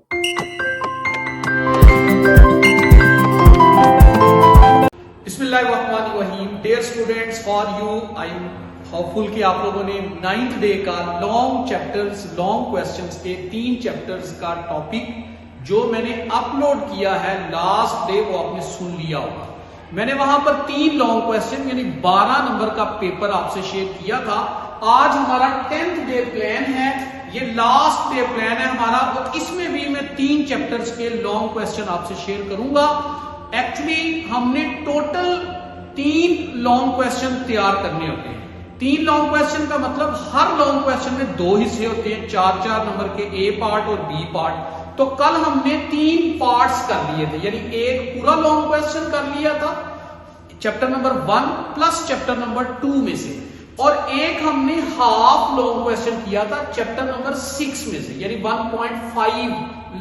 बिस्मिल्लाहिर्रहमानिर्रहीम। Dear students, for you I am hopeful कि आप लोगों ने 9th डे का लॉन्ग चैप्टर्स, लॉन्ग क्वेश्चंस के 3 चैप्टर्स का टॉपिक जो मैंने अपलोड किया है लास्ट डे वो आपने सुन लिया होगा। मैंने वहां पर 3 लॉन्ग क्वेश्चन यानी 12 नंबर का पेपर आपसे शेयर किया था। आज हमारा 10th डे प्लान है, ये लास्ट डे प्लान है हमारा, और इसमें भी मैं 3 चैप्टर्स के लॉन्ग क्वेश्चन आपसे शेयर करूंगा। एक्चुअली हमने टोटल 3 लॉन्ग क्वेश्चन तैयार करने होते हैं। 3 लॉन्ग क्वेश्चन का मतलब हर लॉन्ग क्वेश्चन में 2 हिस्से होते हैं, 4-4 नंबर के ए पार्ट और बी पार्ट। तो कल हमने 3 पार्ट्स कर लिए थे, यानी एक पूरा लॉन्ग क्वेश्चन कर लिया था chapter number 1 plus chapter number 2 में से, और एक हमने हाफ लॉन्ग क्वेश्चन किया था चैप्टर नंबर 6 में से, यानी 1.5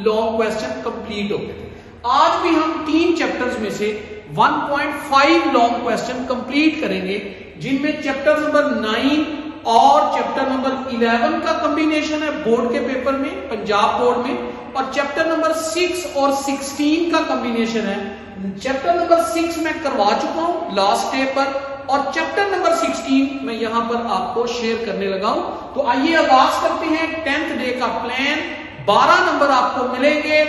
लॉन्ग क्वेश्चन कंप्लीट हो गए थे। आज भी हम 3 चैप्टर्स में से 1.5 लॉन्ग क्वेश्चन कंप्लीट करेंगे, जिनमें चैप्टर नंबर 9 और चैप्टर नंबर 11 का कॉम्बिनेशन है बोर्ड के पेपर में, पंजाब बोर्ड में, और चैप्टर नंबर 6 और 16 का कॉम्बिनेशन है। चैप्टर नंबर 6 मैं करवा चुका हूं लास्ट डे पर, और चैप्टर नंबर 16 मैं यहां पर आपको शेयर करने लगा हूं। तो आइए आगाज करते हैं 10th डे का प्लान। 12 नंबर आपको मिलेंगे,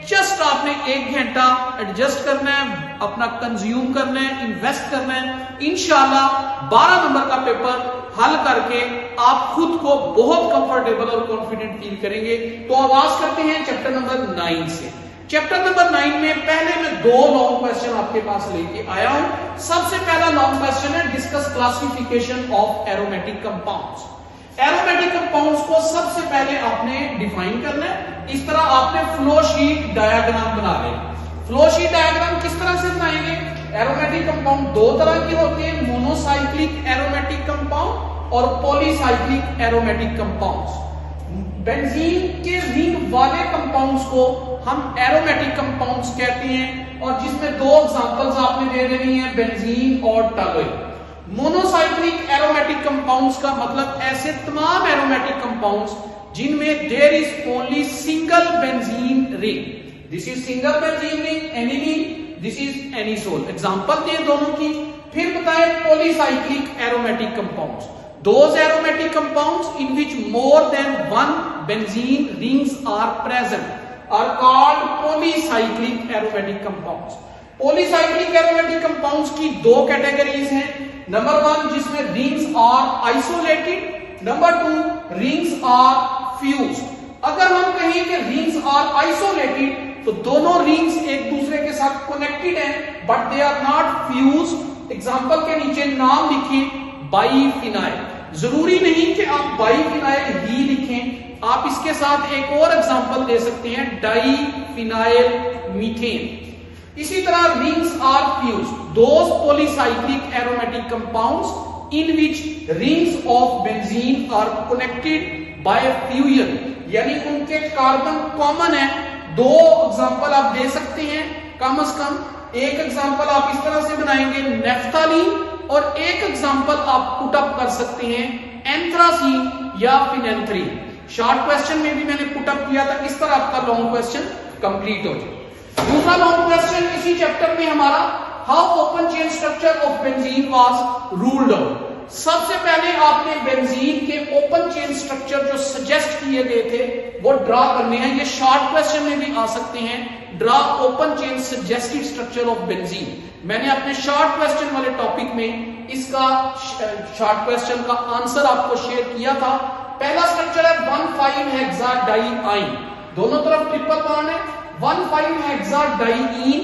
जस्ट आपने 1 घंटा एडजस्ट करना है, अपना कंज्यूम करना है, इन्वेस्ट करना है। इंशाल्लाह 12 नंबर का पेपर हल करके आप खुद को बहुत कंफर्टेबल और कॉन्फिडेंट फील करेंगे। तो आगाज करते हैं चैप्टर नंबर 9 से। चैप्टर नंबर 9 में पहले मैं 2 लॉन्ग क्वेश्चन आपके पास लेके आया हूं। सबसे पहला लॉन्ग क्वेश्चन है discuss classification of aromatic compounds. Aromatic compounds को सबसे पहले आपने डिफाइन करना है। इस तरह आपने फ्लो शीट डायग्राम बना लेना। फ्लो शीट डायग्राम किस तरह से बनाएंगे? एरोमेटिक कंपाउंड 2 तरह के होते हैं, मोनोसाइक्लिक एरोमेटिक कंपाउंड और पॉलीसाइक्लिक एरोमेटिक कंपाउंड्स। बेंजीन के रिंग वाले कंपाउंड्स को हम एरोमेटिक कंपाउंड्स कहते हैं, और जिसमें 2 एग्जांपल्स आपने दे देनी है, बेंजीन और टॉलुइन। मोनोसाइक्लिक एरोमेटिक कंपाउंड्स का मतलब ऐसे तमाम एरोमेटिक कंपाउंड्स जिनमें there is only single benzene ring. This is single benzene ring, aniline, this is anisole. Example दिए दोनों की। फिर बताएं polycyclic aromatic compounds, those aromatic compounds in which more than 1 benzene rings are present are called polycyclic aromatic compounds. Polycyclic aromatic compounds की 2 categories हैं। Number 1 जिसमें rings are isolated, number 2 rings are fused। अगर हम कहें कि rings are isolated तो दोनों rings एक दूसरे के साथ कनेक्टेड हैं, but they are not fused। Example के नीचे नाम लिखिए बाइफिनाइल। जरूरी नहीं कि आप बाइफिनाइल ही लिखें, आप इसके साथ एक और एग्जांपल दे सकते हैं, डाइफिनाइल मीथेन। इसी तरह rings are fused, those polycyclic aromatic compounds in which rings of benzene are connected by fusion, यानी उनके कार्बन कॉमन है। 2 एग्जांपल आप दे सकते हैं कम से कम। एक एग्जांपल आप इस तरह से बनाएंगे नेफ्थालीन, और एक एग्जांपल आप पुट अप कर सकते हैं एंथ्रासीन या फिनेंथ्रीन। शॉर्ट क्वेश्चन में भी मैंने पुट अप किया था, इस तरह आपका लॉन्ग क्वेश्चन कंप्लीट हो जाए। दूसरा लॉन्ग क्वेश्चन इसी चैप्टर में हमारा, how open chain structure of benzene was ruled out. सबसे पहले आपने बेंजीन के ओपन चेन स्ट्रक्चर जो सजेस्ट किए गए थे वो ड्रा करने हैं। ये शॉर्ट क्वेश्चन में भी आ सकते हैं, draw open chain suggested structure of benzene. मैंने अपने शॉर्ट क्वेश्चन वाले टॉपिक में इसका शॉर्ट क्वेश्चन का आंसर आपको शेयर किया था। पहला स्ट्रक्चर है 1,5-हेक्साडाइईन, दोनों तरफ ट्रिपल बॉन्ड है। 1,5-हेक्साडाइईन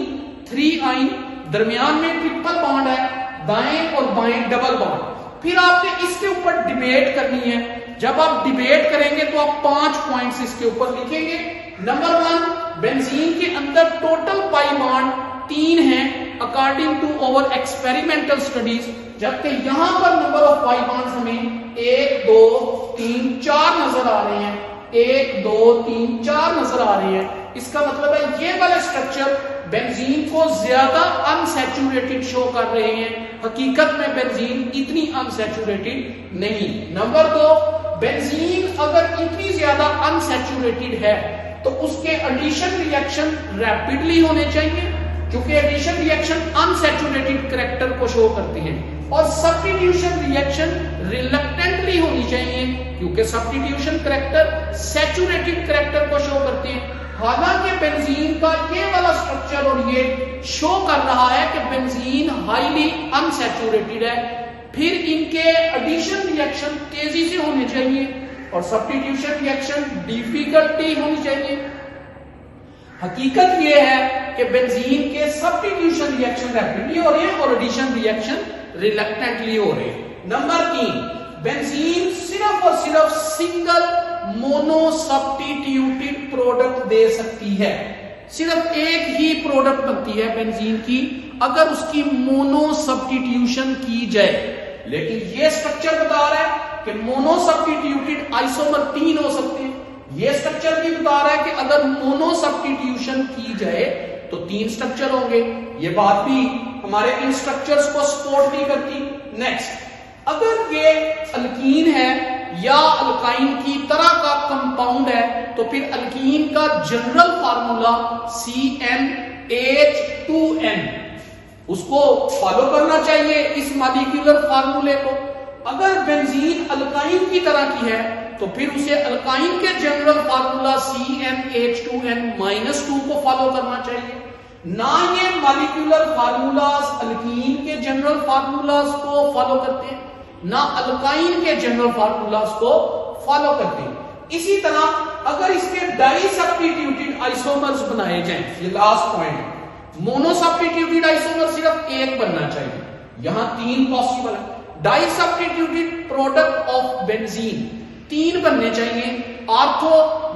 3 आइन, दरमियान में ट्रिपल बॉन्ड है, दाएं और बाएं डबल बॉन्ड। फिर आपने इसके ऊपर डिबेट करनी है। जब आप डिबेट करेंगे तो आप 5 पॉइंट्स इसके ऊपर लिखेंगे। नंबर 1, बेंजीन के अंदर टोटल पाई बॉन्ड 3 हैं according to our experimental studies, जबकि यहां पर नंबर ऑफ पाई बॉन्ड्स हमें 1 2 3 4 नजर आ रहे हैं। 1 2 3 4 नजर आ रहे हैं। इसका मतलब है ये वाले स्ट्रक्चर बेंजीन को ज्यादा अनसैचुरेटेड शो कर रहे हैं। हकीकत में बेंजीन इतनी अनसैचुरेटेड नहीं। नंबर 2, बेंजीन अगर इतनी ज्यादा अनसैचुरेटेड है तो उसके एडिशन रिएक्शन रैपिडली होने चाहिए, क्योंकि एडिशन रिएक्शन अनसैचुरेटेड करैक्टर को शो करती है, और सब्स्टिट्यूशन रिएक्शन रिलक्टेंटली होनी चाहिए, क्योंकि सब्स्टिट्यूशन करैक्टर सैचुरेटेड करैक्टर को शो करती है। हालांकि बेंजीन का ये वाला स्ट्रक्चर और ये शो कर रहा है कि बेंजीन हाईली अनसैचुरेटेड है, फिर इनके एडिशन रिएक्शन तेजी से होने चाहिए और सब्स्टिट्यूशन रिएक्शन डिफिकल्टी होनी चाहिए। हकीकत यह है कि बेंजीन के सब्स्टिट्यूशन रिएक्शन रैपिडली हो रहे हैं और एडिशन रिएक्शन रिलक्टेंटली हो रहे हैं। नंबर 3, बेंजीन सिर्फ और सिर्फ सिंगल मोनो सब्स्टिट्यूटेड प्रोडक्ट दे सकती है। सिर्फ एक ही प्रोडक्ट बनती है बेंजीन की अगर उसकी मोनो सब्स्टिट्यूशन की जाए। लेकिन ये स्ट्रक्चर बता रहा है कि मोनो सब्स्टिट्यूटेड आइसोमर 3 हो सकते हैं। ये स्ट्रक्चर भी बता रहा है कि अगर मोनो सब्स्टिट्यूशन की जाए तो 3 स्ट्रक्चर होंगे। ये बात भी हमारे इन स्ट्रक्चर्स को सपोर्ट नहीं करती। नेक्स्ट, अगर ये अल्कीन है या अल्काइन की तरह का कंपाउंड है तो फिर अल्कीन का जनरल फार्मूला CnH2n, उसको फॉलो करना चाहिए इस मॉलिक्यूलर फार्मूले को। अगर बेंजीन अल्काइन की तरह की है तो फिर उसे अल्काइन के जनरल फार्मूला CnH2n-2 को फॉलो करना चाहिए। ना ये मॉलिक्यूलर फार्मूलाज अल्कीन के जनरल फार्मूलाज को फॉलो करते हैं, ना अल्काइन के जनरल फार्मूलाज को फॉलो करते हैं। इसी तरह अगर इसके डाई सब्स्टिट्यूटेड आइसोमर्स बनाए जाएं, ये लास्ट पॉइंट है, मोनो सब्स्टिट्यूटेड आइसोमर सिर्फ एक बनना चाहिए, यहां 3 पॉसिबल है। Di substituted product of benzene 3 बनने चाहिए, आर्थो,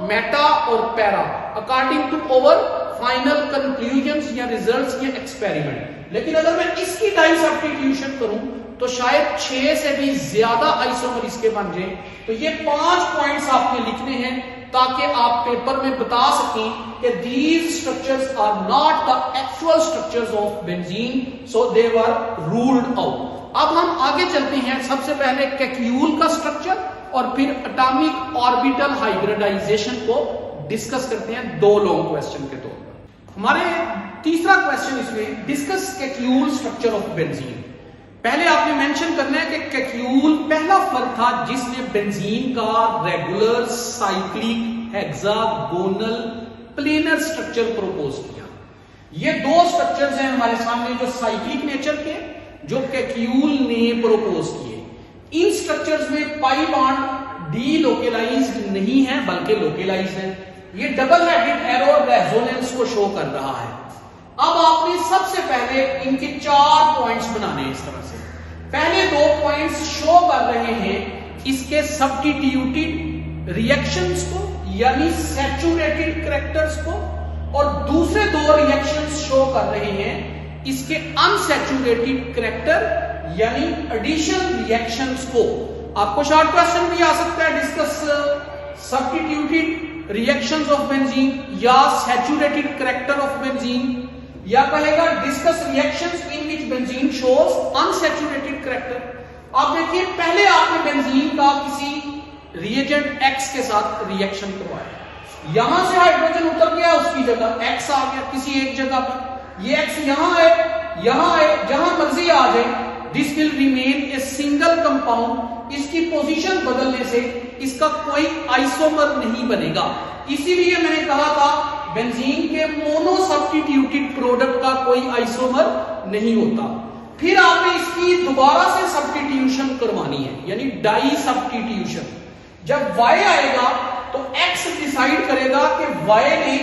मेटा और para, according to our final conclusions या रिजल्ट्स या एक्सपेरिमेंट। लेकिन अगर मैं इसकी डाई सब्स्टिट्यूशन करूं तो शायद 6 से भी ज्यादा आइसोमर इसके बन जाए। तो ये 5 पॉइंट्स आपने लिखने हैं ताकि आप पेपर में बता सकें कि these structures are not the actual structures of benzene, so they were ruled out। अब हम आगे चलते हैं। सबसे पहले कैक्यूल का स्ट्रक्चर और फिर एटॉमिक ऑर्बिटल हाइब्रिडाइजेशन को डिस्कस करते हैं 2 लॉन्ग क्वेश्चन के तौर पर। हमारे तीसरा क्वेश्चन इसमें discuss Kekulé structure of benzene. पहले आपने मेंशन करना है कि कैक्यूल पहला फर्क था जिसने बेंजीन का regular cyclic hexagonal planar structure propose किया। ये 2 स्ट्रक्चर्स हैं हमारे सामने जो साइक्लिक नेचर के, जो कैक्यूल ने प्रपोज किए। इन स्ट्रक्चर्स में पाई बॉन्ड डीलोकेलाइज्ड नहीं है बल्कि लोकेलाइज्ड है। ये डबल हेडेड एरो रेजोनेंस को शो कर रहा है। अब आपने सबसे पहले इनके 4 पॉइंट्स बनाने हैं। इस तरह से पहले 2 पॉइंट्स शो कर रहे हैं इसके सब्स्टिट्यूटेड रिएक्शंस को यानी सैचुरेटेड करैक्टर्स को, और दूसरे 2 रिएक्शंस शो कर रहे हैं इसके अनसैचुरेटेड करैक्टर यानी एडिशन रिएक्शंस को। आपको शॉर्ट क्वेश्चन भी आ सकता है, discuss substituted reactions of benzene या सैचुरेटेड करैक्टर ऑफ बेंजीन, या कहेगा discuss reactions in which benzene shows unsaturated character. आप देखिए पहले आपने बेंजीन का किसी रिएजेंट X के साथ रिएक्शन करवाया, यहां से हाइड्रोजन उतर गया, उसकी जगह X आ गया किसी एक जगह पर। ये X यहां है, जहां मर्जी आ जाए, this will remain a single compound. इसकी पोजीशन बदलने से इसका कोई आइसोमर नहीं बनेगा। इसीलिए मैंने कहा था बेंजीन के मोनो सब्स्टिट्यूटेड प्रोडक्ट का कोई आइसोमर नहीं होता। फिर आपने इसकी दोबारा से सब्स्टिट्यूशन करवानी है यानी डाई सब्स्टिट्यूशन। जब Y आएगा तो X डिसाइड करेगा कि Y ने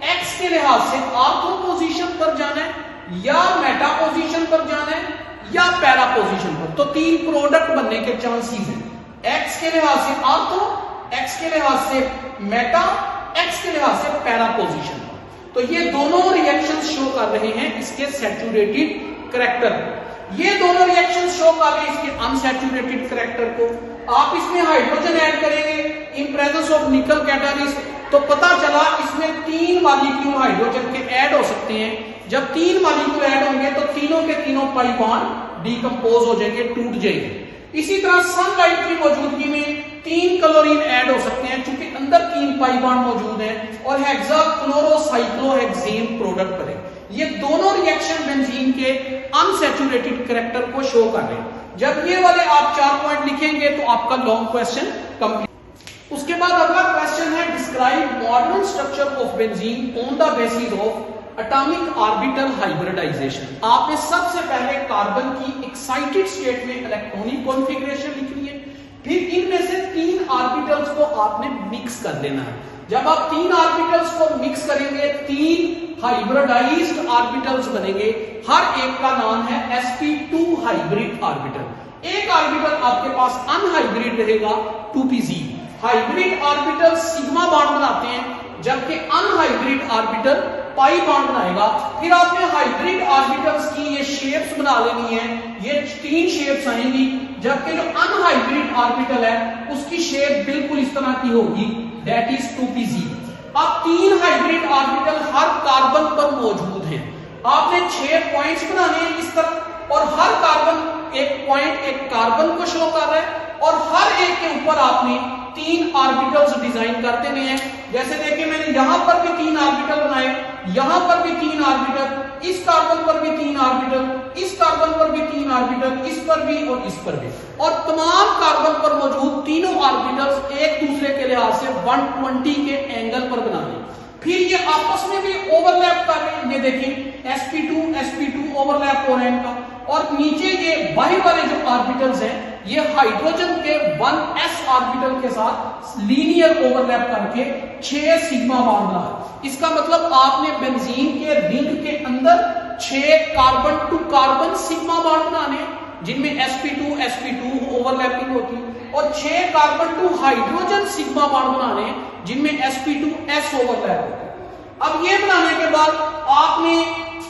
X के लिहाज से आर्थो पोजीशन पर जाना है या मेटा पोजीशन पर जाना है या पैरा पोजीशन पर। तो 3 प्रोडक्ट बनने के चांसेस हैं, X के लिहाज से आर्थो, X के लिहाज से मेटा, X के लिहाज से पैरा पोजीशन पर। तो ये दोनों रिएक्शंस शो कर रहे हैं इसके सैचुरेटेड करैक्टर। ये दोनों रिएक्शंस शो कर रहे हैं इसके अनसैचुरेटेड करैक्टर को। आप इसमें हाइड्रोजन ऐड करेंगे इन प्रेजेंस ऑफ निकल कैटालिस्ट तो पता चला इसमें 3 मॉलिक्यूल हाइड्रोजन के ऐड हो सकते हैं। जब 3 मॉलिक्यूल ऐड होंगे तो तीनों के तीनों पाई बॉन्ड डिकम्पोज हो जाएंगे, टूट जाएंगे। इसी तरह सनलाइट की मौजूदगी में 3 क्लोरीन ऐड हो सकते हैं, चूंकि अंदर 3 पाई बॉन्ड मौजूद हैं और हेक्साक्लोरोसाइक्लोहेक्सेन प्रोडक्ट बने। ये दोनों रिएक्शन बेंजीन के अनसैचुरेटेड कैरेक्टर को शो कर रहे हैं। जब ये वाले आप 4 पॉइंट लिखेंगे तो आपका लॉन्ग क्वेश्चन कंप्लीट। उसके बाद अगला क्वेश्चन है describe modern structure of benzene on the basis of atomic orbital hybridization. आपने सबसे पहले कार्बन की एक्साइटेड स्टेट में इलेक्ट्रॉनिक कॉन्फ़िगरेशन लिखनी है, फिर इनमें से 3 ऑर्बिटल्स को आपने मिक्स कर देना है। जब आप 3 ऑर्बिटल्स को मिक्स करेंगे 3 हाइब्रिडाइज्ड ऑर्बिटल्स बनेंगे। हर एक का नाम है sp2 हाइब्रिड ऑर्बिटल। एक ऑर्बिटल आपके पास अनहाइब्रिड रहेगा 2pz। Hybrid orbital sigma bond बनाते हैं, जबकि अनहाइब्रिड ऑर्बिटल पाई बॉन्ड बनाएगा। फिर आपने हाइब्रिड ऑर्बिटल्स की ये शेप्स बना लेनी है, ये 3 शेप्स आएंगी, जबकि जो अनहाइब्रिड ऑर्बिटल है उसकी शेप बिल्कुल इस तरह की होगी, दैट इज 2pz। अब 3 हाइब्रिड ऑर्बिटल हर कार्बन पर मौजूद हैं। आपने 6 पॉइंट्स बनाने हैं इस तरह, और हर कार्बन एक पॉइंट एक कार्बन को शो कर रहा है, और हर एक के ऊपर आपने 3 ऑर्बिटल्स डिजाइन करते हुए हैं। जैसे देखिए मैंने यहां पर भी 3 ऑर्बिटल बनाए, यहां पर भी 3 ऑर्बिटल, इस कार्बन पर भी 3 ऑर्बिटल, इस कार्बन पर भी 3 ऑर्बिटल, इस पर भी और इस पर भी, और तमाम कार्बन पर मौजूद तीनों ऑर्बिटल्स एक दूसरे के लिहाज से 120 के एंगल पर बनाने। फिर ये आपस में भी ओवरलैप कर रहे हैं। ये देखिए sp2 ओवरलैप हो रहे हैं इनका, और नीचे ये बाहर वाले जो ऑर्बिटल्स हैं ये हाइड्रोजन के 1s ऑर्बिटल के साथ लीनियर ओवरलैप करके 6 सिग्मा बॉन्ड बना। इसका मतलब आपने बेंजीन के रिंग के अंदर 6 carbon to carbon sigma bond बनाने, जिनमें sp2 ओवरलैपिंग होती है, और 6 carbon to hydrogen sigma bond बनाने, जिनमें sp2s ओवरलैप होती है। अब ये बनाने के बाद आपने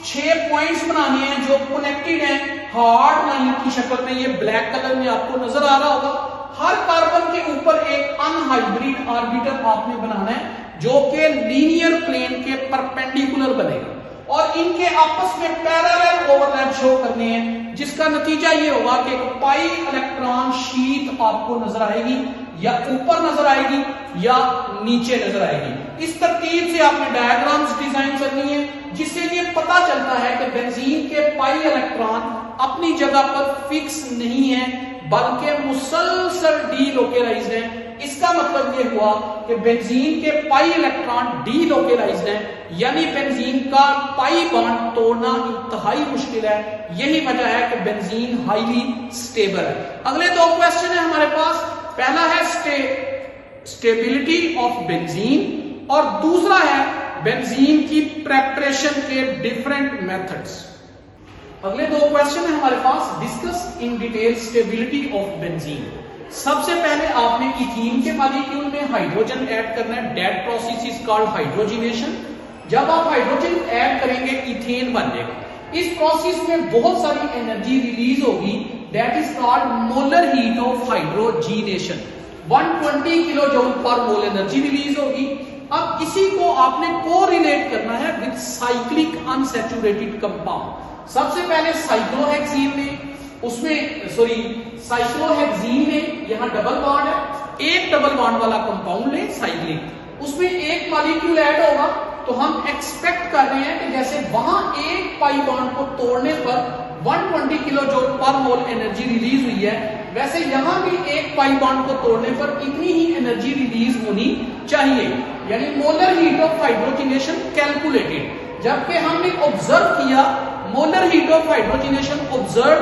6 पॉइंट्स बनाने हैं जो कनेक्टेड हैं हार्ड लाइन की शक्ल में। ये ब्लैक कलर में आपको नजर आ रहा होगा। हर कार्बन के ऊपर एक अनहाइब्रिड ऑर्बिटल आपने बनाना है जो कि लीनियर प्लेन के परपेंडिकुलर बनेगा, और इनके आपस में पैरेलल ओवरलैप शो करने हैं, जिसका नतीजा ये होगा कि एक पाई इलेक्ट्रॉन शीट आपको नजर आएगी, या ऊपर नजर आएगी या नीचे नजर आएगी। इस तरतीब से आपने डायग्राम्स डिजाइन करनी है, जिससे ये पता चलता है कि बेंजीन के पाई इलेक्ट्रॉन अपनी जगह पर फिक्स नहीं है, बल्कि मुसलसल डीलोकेलाइज्ड है। इसका मतलब ये हुआ कि बेंजीन के पाई इलेक्ट्रॉन डीलोकेलाइज्ड है, यानी बेंजीन का पाई बॉन्ड तोड़ना इंतहाई मुश्किल है। यही वजह है कि बेंजीन हाईली स्टेबल है। अगले 2 क्वेश्चन है हमारे पास। पहला है स्टेबिलिटी ऑफ बेंजीन, और दूसरा है बेंजीन की प्रेपरेशन के डिफरेंट मेथड्स। अगले 2 क्वेश्चन है हमारे पास। Discuss in detail stability of benzene. सबसे पहले आपने इथीन के मॉलिक्यूल में हाइड्रोजन ऐड करना है, that process is called hydrogenation. जब आप हाइड्रोजन ऐड करेंगे इथेन बन जाएगा। इस प्रोसेस में बहुत सारी एनर्जी रिलीज होगी, that is called molar heat of hydrogenation. 120 kilo joule पर मोल एनर्जी रिलीज होगी। अब इसी को आपने कोरिलेट करना है विद साइक्लिक अनसैचुरेटेड कंपाउंड। सबसे पहले साइक्लोहेक्सीन में, साइक्लोहेक्सीन में यहां डबल बॉन्ड है, एक डबल बॉन्ड वाला कंपाउंड ले साइक्लिक, उसमें एक मॉलिक्यूल ऐड होगा, तो हम एक्सपेक्ट कर रहे हैं कि जैसे वहां एक पाई बॉन्ड को तोड़ने पर 120 किलो जूल पर मोल एनर्जी रिलीज हुई है, वैसे यहां भी एक पाई बॉन्ड को तोड़ने पर इतनी ही एनर्जी रिलीज होनी चाहिए, यानी molar heat of hydrogenation calculated. जबकि हमने ऑब्जर्व किया molar heat of hydrogenation observe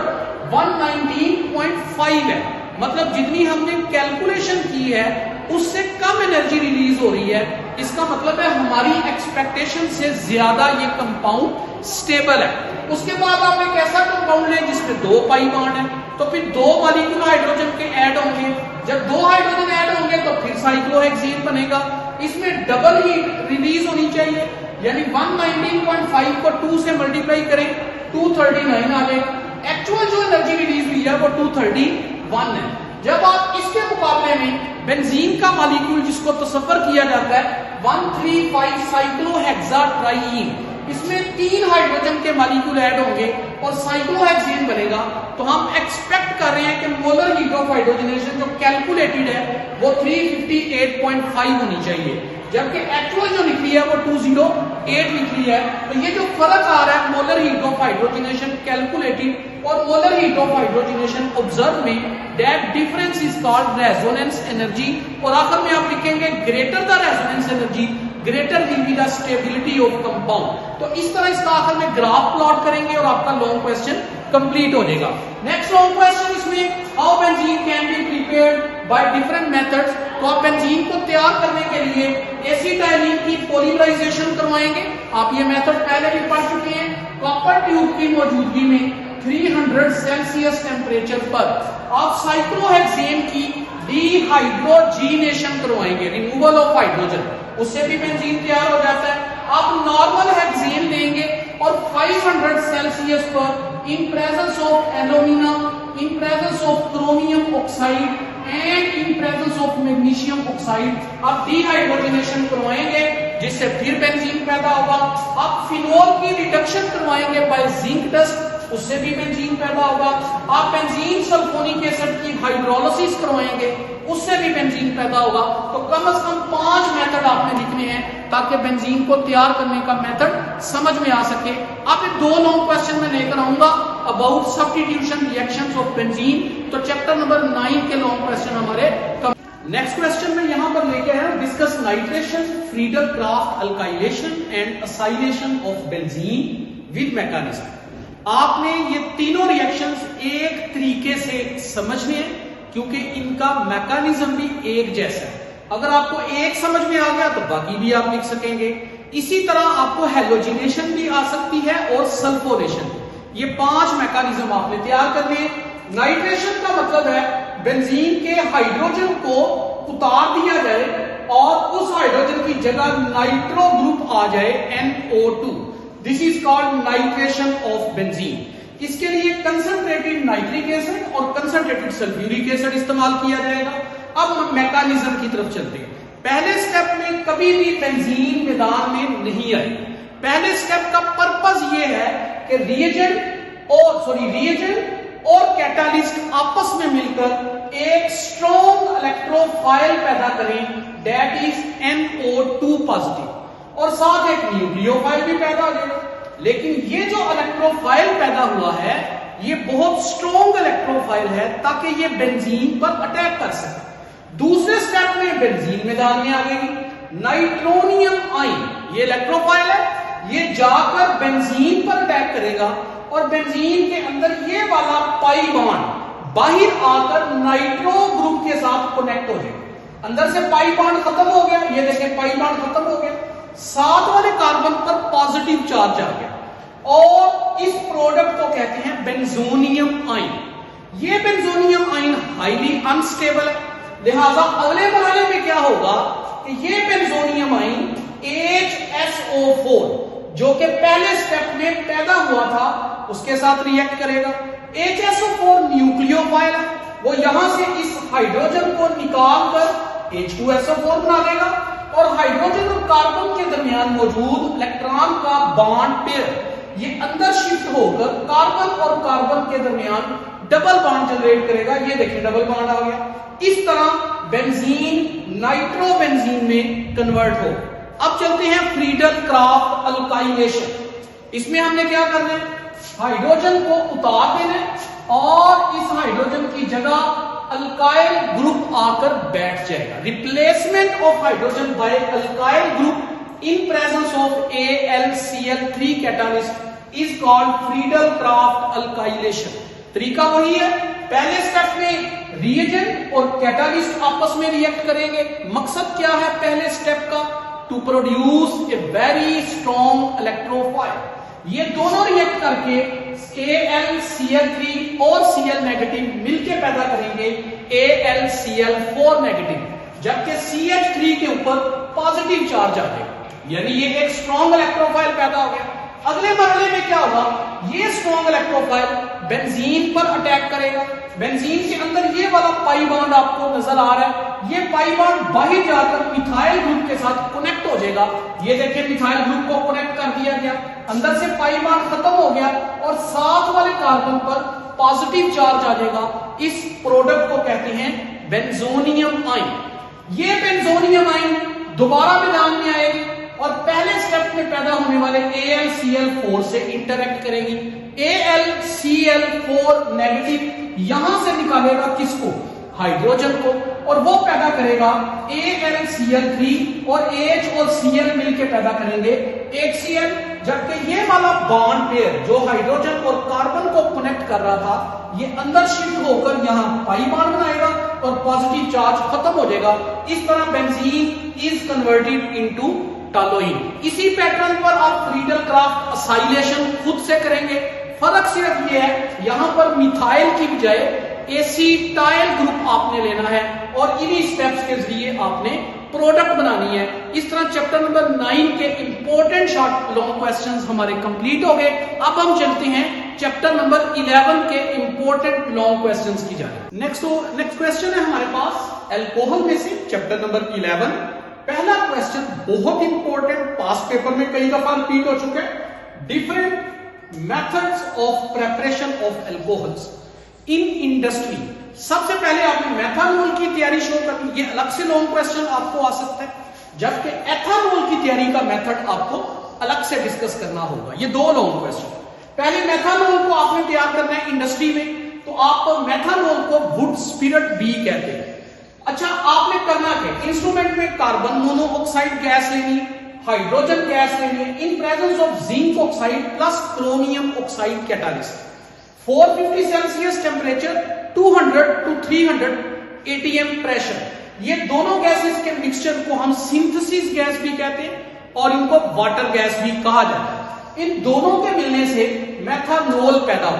119.5 है, मतलब जितनी हमने कैलकुलेशन की है उससे कम एनर्जी रिलीज हो रही है। इसका मतलब है हमारी एक्सपेक्टेशन से ज्यादा ये कंपाउंड स्टेबल है। उसके बाद आप एक ऐसा कंपाउंड लें जिसमें 2 पाई बॉन्ड है, तो फिर 2 मॉलिक्यूल हाइड्रोजन के ऐड होंगे। जब 2 हाइड्रोजन ऐड होंगे तो फिर साइक्लोहेक्सीन बनेगा। इसमें डबल हीट रिलीज होनी चाहिए, यानी 119.5 को 2 से मल्टीप्लाई करें 239 आ जाएगा। एक्चुअल जो एनर्जी रिलीज हुई है वो 231 है। जब आप इसके मुकाबले में बेंजीन का मॉलिक्यूल जिसको तसव्वुर किया जाता है 135 साइक्लोहेक्साट्राईन, इसमें 3 हाइड्रोजन के मॉलिक्यूल ऐड होंगे और साइक्लोहेक्सेन बनेगा, तो हम एक्सपेक्ट कर रहे हैं कि मोलर हीट ऑफ हाइड्रोजनेशन जो कैलकुलेटेड है वो 358.5 होनी चाहिए, जबकि एक्चुअल जो निकली है वो 208 निकली है। तो ये जो फर्क आ रहा है molar heat of hydrogenation calculated और molar heat of hydrogenation observe में, that difference is called resonance energy. और आखिर में आप लिखेंगे greater the resonance energy greater will be the stability of compound. तो इस तरह इसका आखिर में ग्राफ प्लॉट करेंगे और आपका लॉन्ग क्वेश्चन कंप्लीट हो जाएगा। नेक्स्ट लॉन्ग क्वेश्चन इसमें how benzene can be prepared by different methods. तो आप बेंजीन को तैयार करने के लिए एसिटाइलिन की पॉलीमराइजेशन करवाएंगे। आप ये मेथड पहले भी पढ़ चुके हैं। कॉपर ट्यूब की मौजूदगी में 300 सेल्सियस टेम्परेचर पर आप साइक्लोहेक्सेन की डिहाइड्रोजीनेशन करवाएंगे, रिमूवल ऑफ हाइड्रोजन, उससे भी बेंजीन तैयार हो जाता है। आप नॉर्मल हेक्सेन लेंगे और 500 सेल्सियस पर in presence of alumina, in presence of chromium oxide and in presence of magnesium oxide आप डिहाइड्रोजनेशन करवाएंगे, जिससे फिर बेंजीन पैदा होगा। आप फिनोल की रिडक्शन करवाएंगे बाय जिंक डस्ट, उससे भी बेंजीन पैदा होगा। आप बेंजीन सल्फोनिक एसिड की हाइड्रोलिसिस करवाएंगे, उससे भी बेंजीन पैदा होगा। तो कम से कम 5 मेथड आपने लिखने हैं ताकि बेंजीन को तैयार करने का मेथड समझ में आ सके। आप ये 2 लॉन्ग क्वेश्चन में लेकर आऊंगा about substitution reactions of benzene. तो चैप्टर नंबर 9 के लॉन्ग क्वेश्चन हमारे। नेक्स्ट क्वेश्चन में यहां पर लेके आया discuss nitration, Friedel craft, alkylation and acylation of benzene with mechanism. आपने ये तीनों रिएक्शंस एक तरीके से समझने हैं क्योंकि इनका मैकेनिज्म भी एक जैसा है। अगर आपको एक समझ में आ गया तो बाकी भी आप लिख सकेंगे। इसी तरह आपको हेलोजिनेशन भी आ सकती है और सल्फोनेशन। ये 5 मैकेनिज्म आपने तैयार करने हैं। नाइट्रेशन का मतलब है बेंजीन के हाइड्रोजन को उतार दिया जाए और उस हाइड्रोजन की जगह नाइट्रो ग्रुप आ जाए NO2। This is called nitration of benzene. इसके लिए कंसंट्रेटेड नाइट्रिक एसिड और कंसंट्रेटेड सल्फ्यूरिक एसिड इस्तेमाल किया जाएगा। अब मैकेनिज्म की तरफ चलते हैं। पहले स्टेप में कभी भी बेंजीन मैदान में नहीं आई। पहले स्टेप का पर्पस ये है कि रिएजेंट और कैटालिस्ट आपस में मिलकर एक स्ट्रॉन्ग इलेक्ट्रोफाइल पैदा करें, दैट इज NO2 पॉजिटिव, और साथ एक न्यूक्लियोफाइल भी पैदा हो जाएगा। लेकिन ये जो इलेक्ट्रोफाइल पैदा हुआ है ये बहुत स्ट्रॉन्ग इलेक्ट्रोफाइल है ताकि ये बेंजीन पर अटैक कर सके। दूसरे स्टेप में बेंजीन मैदान में आ गई। नाइट्रोनियम आयन ये इलेक्ट्रोफाइल है, ये जाकर बेंजीन पर अटैक करेगा और बेंजीन के अंदर ये वाला पाई बॉन्ड बाहर आकर नाइट्रो ग्रुप के साथ कनेक्ट हो जाएगा। अंदर से पाई बॉन्ड खत्म हो गया, ये देखें पाई बॉन्ड खत्म हो गया, साथ वाले कार्बन पर पॉजिटिव चार्ज आ गया और इस प्रोडक्ट को कहते हैं बेंजोनियम आयन। ये बेंजोनियम आयन हाईली अनस्टेबल है, लिहाजा अगले मरहले में क्या होगा कि ये बेंजोनियम आयन HSO4 जो कि पहले स्टेप में पैदा हुआ था उसके साथ रिएक्ट करेगा। HSO4 न्यूक्लियोफाइल है, वो यहां से इस हाइड्रोजन को निकाल कर H2SO4 बना देगा और हाइड्रोजन और कार्बन के दरमियान मौजूद इलेक्ट्रॉन का बॉन्ड पेयर ये अंदर शिफ्ट होकर कार्बन और कार्बन के दरमियान डबल बॉन्ड जनरेट करेगा। ये देखिए डबल बॉन्ड आ गया। इस तरह बेंजीन नाइट्रोबेंजीन में कन्वर्ट हो। अब चलते हैं फ्रीडल क्राफ्ट अल्काइलेशन। इसमें हमने क्या करना है, हाइड्रोजन को उतार देना है और इस हाइड्रोजन की जगह अल्काइल ग्रुप आकर बैठ जाएगा। Replacement of hydrogen bye alkyl group in presence of AlCl3 catalyst is called Friedel craft alkylation. तरीका वही है, पहले स्टेप में रिएजेंट और कैटालिस्ट आपस में रिएक्ट करेंगे। मकसद क्या है पहले स्टेप का, to produce a very strong electrophile. ये दोनों रिएक्ट करके AlCl3 और Cl नेगेटिव मिलके पैदा करेंगे AlCl4 नेगेटिव, जबकि CH3 के ऊपर पॉजिटिव चार्ज आ जाएगा, यानी ये एक स्ट्रॉन्ग इलेक्ट्रोफाइल पैदा हो गया। अगले मरहले में क्या होगा, ये स्ट्रॉन्ग इलेक्ट्रोफाइल बेंजीन पर अटैक करेगा। बेंजीन के अंदर ये वाला पाई बॉन्ड आपको नजर आ रहा है, ये पाई बॉन्ड बाहर जाकर मिथाइल ग्रुप के साथ कनेक्ट हो जाएगा। ये देखिए मिथाइल ग्रुप को कनेक्ट कर दिया गया। अंदर से पाई बॉन्ड खत्म हो गया और साथ वाले कार्बन पर पॉजिटिव चार्ज आ जाएगा। इस प्रोडक्ट को कहते हैं बेंजोनियम आयन। ये बेंजोनियम आयन दोबारा मैदान में आएगी और पहले स्टेप में पैदा होने वाले AlCl4 से इंटरेक्ट करेगी। AlCl4 नेगेटिव यहां से निकालेगा किसको? हाइड्रोजन को, और वो पैदा करेगा AlCl3 और H और Cl मिलकर पैदा करेंगे HCl। जबकि ये वाला बॉन्ड पेयर जो हाइड्रोजन और कार्बन को कनेक्ट कर रहा था, ये अंदर शिफ्ट होकर यहां पाई बॉन्ड बनाएगा और पॉजिटिव चार्ज खत्म हो जाएगा। इस तरह benzene is converted into toluene. इसी पैटर्न पर आप फ्रीडल-क्राफ्ट असाइलेशन खुद से करेंगे। फर्क सिर्फ ये है, यहां पर मिथाइल की बजाय एसिटाइल ग्रुप आपने लेना है और इन्हीं स्टेप्स के जरिए आपने प्रोडक्ट बनानी है। इस तरह चैप्टर नंबर 9 के इंपॉर्टेंट शॉर्ट लॉन्ग क्वेश्चंस हमारे कंप्लीट हो गए। अब हम चलते हैं चैप्टर नंबर 11 के इंपॉर्टेंट लॉन्ग क्वेश्चंस की जाए। नेक्स्ट क्वेश्चन है हमारे पास अल्कोहल में से चैप्टर नंबर 11। पहला क्वेश्चन बहुत इंपॉर्टेंट, पास्ट पेपर में कई दफा रिपीट हो चुके हैं। Different methods of preparation of alcohols in industry. सबसे पहले आपने मेथानॉल की तैयारी शो करनी, ये अलग से लॉन्ग क्वेश्चन आपको आ सकता है, जबकि एथानॉल की तैयारी का मेथड आपको अलग से डिस्कस करना होगा। ये दो लॉन्ग क्वेश्चन। पहले मेथानॉल को आपने तैयार करना है इंडस्ट्री में, तो आप मेथानॉल को वुड स्पिरिट बी कहते हैं। अच्छा, आपने करना क्या? इंस्ट्रूमेंट में कार्बन मोनोऑक्साइड गैस लेनी, हाइड्रोजन गैस लेनी है in presence of zinc oxide plus chromium oxide catalyst. 450 Celsius temperature, 200 to 300 atm pressure. ये दोनों गैसेस के मिक्सचर को हम सिंथेसिस गैस भी कहते हैं और इनको वाटर गैस भी कहा जाता है। इन दोनों के मिलने से मेथानॉल पैदा हो।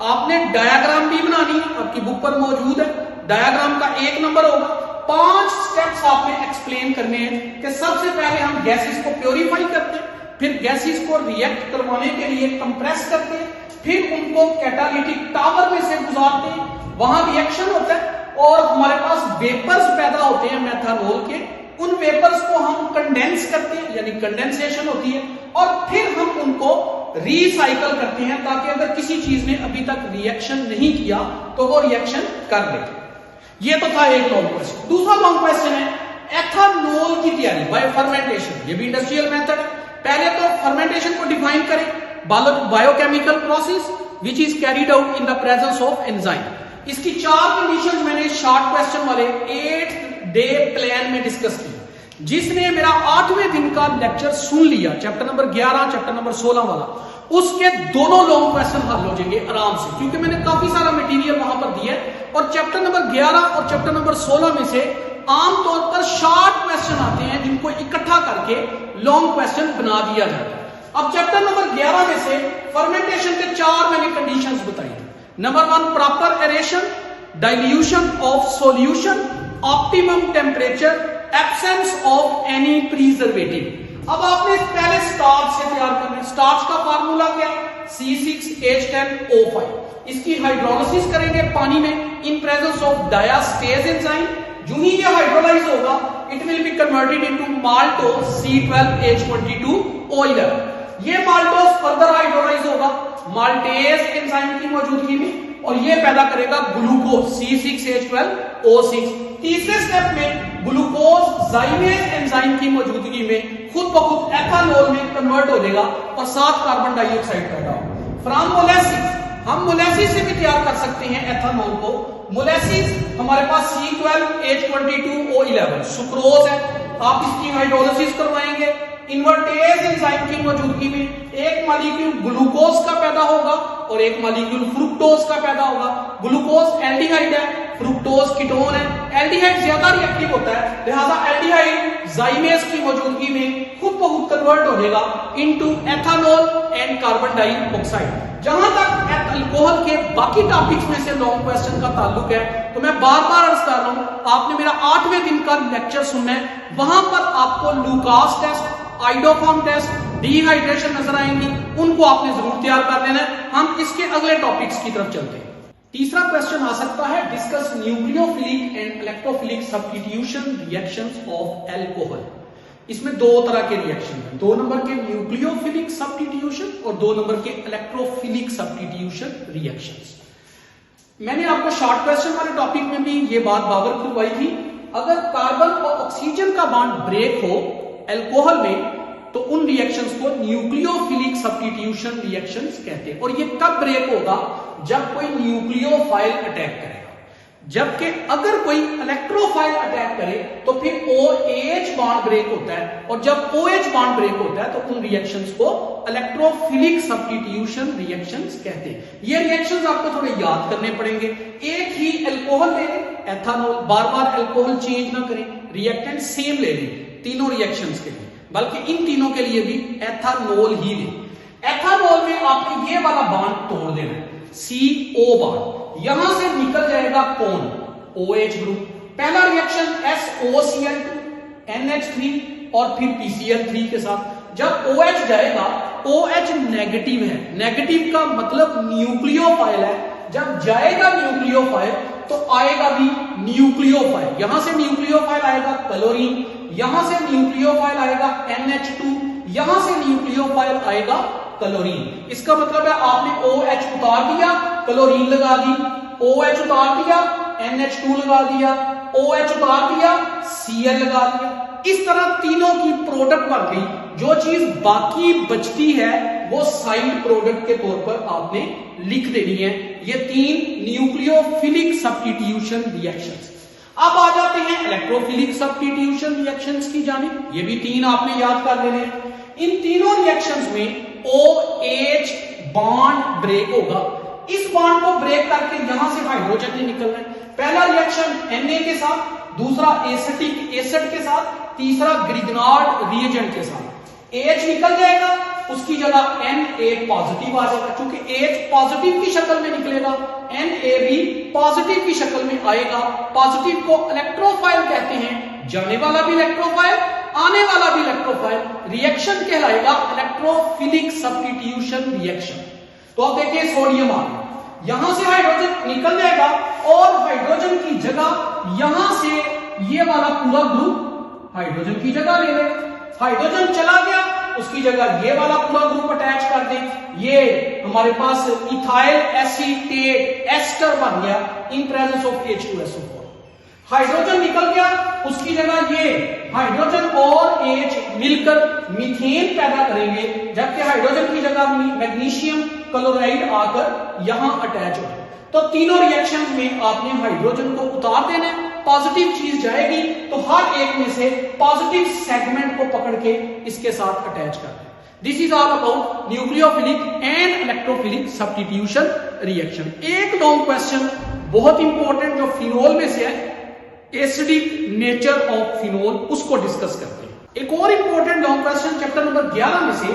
आपने डायग्राम भी बनानी है, आपकी बुक पर मौजूद है। डायग्राम का 1 नंबर होगा। 5 स्टेप्स आपने एक्सप्लेन करने हैं कि सबसे पहले हम गैसेस को प्योरीफाई करते हैं, फिर गैसेस को रिएक्ट करवाने के लिए कंप्रेस करते हैं, फिर उनको कैटालिटिक टावर में से गुजारते हैं, वहां रिएक्शन होता है और हमारे पास वेपर्स पैदा होते हैं मेथानॉल के। उन वेपर्स को हम कंडेंस करते हैं, यानी कंडेंसेशन होती है, और फिर हम उनको रिसाइकल करते हैं ताकि अगर किसी चीज ने अभी तक रिएक्शन नहीं किया तो वो रिएक्शन कर ले। ये तो था एक लॉन्ग क्वेश्चन। दूसरा लॉन्ग क्वेश्चन है एथानॉल की तैयारी बाय फर्मेंटेशन। ये भी इंडस्ट्रियल मेथड है। पहले तो फर्मेंटेशन को डिफाइन करें। Biochemical process which is carried out in the presence of enzyme. इसकी 4 कंडीशंस मैंने शॉर्ट क्वेश्चन वाले 8 डे प्लान में डिस्कस की। जिसने मेरा 8वें दिन का लेक्चर सुन लिया, चैप्टर नंबर 11 चैप्टर नंबर 16 वाला, उसके दोनों लॉन्ग क्वेश्चन हल हो जाएंगे आराम से, क्योंकि मैंने काफी सारा मटेरियल वहां पर दिया है। और चैप्टर नंबर 11 और चैप्टर नंबर 16 में से आमतौर पर शॉर्ट क्वेश्चन आते हैं जिनको इकट्ठा करके लॉन्ग क्वेश्चन बना दिया जाता है। अब चैप्टर नंबर 11 में से फर्मेंटेशन के 4 मैंने कंडीशंस बताई थी। Number 1 proper aeration, dilution of solution, optimum temperature, absence of any preservative. अब आपने पहले स्टार्च से तैयार करना है। स्टार्च का फार्मूला क्या है? C6H10O5। इसकी हाइड्रोलिसिस करेंगे पानी में इन प्रेजेंस ऑफ डायास्टेज एंजाइम। जो ही ये हाइड्रोलाइज होगा, it will be converted into maltose C12H22O11। ये माल्टोज फर्दर हाइड्रोलाइज होगा माल्टेज एंजाइम की मौजूदगी में और ये पैदा करेगा ग्लूकोज C6H12O6। तीसरे स्टेप में ग्लूकोज जाइमेज एंजाइम की मौजूदगी में खुद ब खुद एथानॉल में कन्वर्ट हो जाएगा और 7 कार्बन डाइऑक्साइड पैदा होगा। फ्रॉम मोलेसिस, हम मोलेसिस से भी तैयार कर सकते हैं एथानॉल को। मोलेसिस हमारे पास C12H22O11 सुक्रोज है। आप इसकी हाइड्रोलिसिस करवाएंगे। इन्वर्टेज एंजाइम की मौजूदगी में एक मॉलिक्यूल ग्लूकोज का पैदा होगा और एक मॉलिक्यूल फ्रुक्टोज का पैदा होगा। ग्लूकोज एल्डिहाइड है, फ्रुक्टोज कीटोन है। एल्डिहाइड ज्यादा रिएक्टिव होता है, लिहाजा एल्डिहाइड जाइमेज की मौजूदगी में खुद ब खुद कन्वर्ट हो जाएगा into ethanol and carbon dioxide. जहां तक अल्कोहल के बाकी टॉपिक्स में से लॉन्ग क्वेश्चन का ताल्लुक है, तो मैं बार बार अर्ज कर रहा हूं, आपने मेरा 8वें दिन का लेक्चर सुनना है। वहां पर आपको Lucas test, iodoform test, dehydration नजर आएंगी, उनको आपने जरूर तैयार कर लेना है। हम इसके अगले टॉपिक्स की तरफ चलते हैं। तीसरा क्वेश्चन आ सकता है discuss nucleophilic and electrophilic substitution reactions of alcohol. इसमें 2 तरह के रिएक्शन हैं। 2 नंबर के न्यूक्लियोफिलिक सब्स्टिट्यूशन और 2 नंबर के इलेक्ट्रोफिलिक सब्स्टिट्यूशन रिएक्शंस। मैंने आपको शॉर्ट क्वेश्चन वाले टॉपिक में भी ये बात बावर करवाई थी। अगर कार्बन और ऑक्सीजन का बॉन्ड ब्रेक हो अल्कोहल में तो उन रिएक्शंस को न्यूक्लियोफिलिक सब्स्टिट्यूशन रिएक्शंस कहते हैं। और ये कब ब्रेक होगा? जब कोई न्यूक्लियोफाइल अटैक करेगा। जबकि अगर कोई इलेक्ट्रोफाइल अटैक करे तो फिर OH बॉन्ड ब्रेक होता है, और जब OH बॉन्ड ब्रेक होता है तो उन रिएक्शंस को इलेक्ट्रोफिलिक सब्स्टिट्यूशन रिएक्शंस कहते हैं। ये रिएक्शंस आपको थोड़े याद करने पड़ेंगे। एक ही अल्कोहल ले लें, एथानॉल, बार बार अल्कोहल चेंज ना करें, रिएक्टेंट सेम ले लें तीनों रिएक्शंस के लिए, बल्कि इन तीनों के लिए भी एथानॉल ही लें। एथानॉल में आपने ये वाला बॉन्ड तोड़ देना है, CO बॉन्ड, यहां से निकल जाएगा कौन? OH group. पहला रिएक्शन SOCl2 NH3 और फिर PCl3 के साथ। जब OH जाएगा, OH नेगेटिव है, नेगेटिव का मतलब न्यूक्लियोफाइल है। जब जाएगा न्यूक्लियोफाइल तो आएगा भी न्यूक्लियोफाइल। यहां से न्यूक्लियोफाइल आएगा क्लोरीन, यहां से न्यूक्लियोफाइल आएगा NH2, यहां से न्यूक्लियोफाइल आएगा क्लोरीन। इसका मतलब है आपने OH उतार दिया, क्लोरीन लगा दी, OH उतार दिया, NH2 लगा दिया, OH उतार दिया, Cl लगा दिया। इस तरह तीनों की प्रोडक्ट बन गई। जो चीज बाकी बचती है वो साइड प्रोडक्ट के तौर पर आपने लिख देनी है। ये 3 न्यूक्लियोफिलिक सब्स्टिट्यूशन रिएक्शंस। अब आ जाते हैं इलेक्ट्रोफिलिक सब्स्टिट्यूशन रिएक्शंस की जानिब। ये भी 3 आपने याद कर लेने हैं। इन तीनों रिएक्शंस में OH बॉन्ड ब्रेक होगा। इस बॉन्ड को ब्रेक करके यहां से हाइड्रोजन नहीं निकलना है। पहला रिएक्शन Na के साथ, दूसरा एसिटिक एसिड के साथ, तीसरा ग्रिग्नार्ड रिएजेंट के साथ। H निकल जाएगा, उसकी जगह Na पॉजिटिव आ जाएगा। क्योंकि H पॉजिटिव की शक्ल में निकलेगा, Na भी पॉजिटिव की शक्ल में आएगा। पॉजिटिव को इलेक्ट्रोफाइल कहते हैं, जाने वाला भी इलेक्ट्रोफाइल, आने वाला भी इलेक्ट्रोफाइल। रिएक्शन कहलाएगा इलेक्ट्रोफिलिक सब्स्टिट्यूशन रिएक्शन। तो आप देखिए सोडियम आ गया, यहां से हाइड्रोजन निकल जाएगा और हाइड्रोजन की जगह यहां से ये वाला पूरा ग्रुप हाइड्रोजन की जगह ले लेगा। हाइड्रोजन चला गया, उसकी जगह ये वाला पूरा ग्रुप अटैच कर दे। ये हमारे पास इथाइल एसीटेट एस्टर बन गया in presence of H2SO4। Hydrogen निकल गया, उसकी जगह ये हाइड्रोजन और H मिलकर मीथेन पैदा करेंगे, जबकि हाइड्रोजन की जगह मैग्नीशियम क्लोराइड आकर यहां अटैच हो। तो तीनों रिएक्शंस में आपने हाइड्रोजन को उतार देना है, पॉजिटिव चीज जाएगी तो हर एक में से पॉजिटिव सेगमेंट को पकड़ के इसके साथ अटैच कर दें। This is all about nucleophilic and electrophilic substitution reaction. एक लॉन्ग क्वेश्चन बहुत इंपॉर्टेंट जो फिनोल में से है, एसिडिक नेचर ऑफ फिनोल, उसको डिस्कस करते हैं। एक और important long question chapter number 11 में से,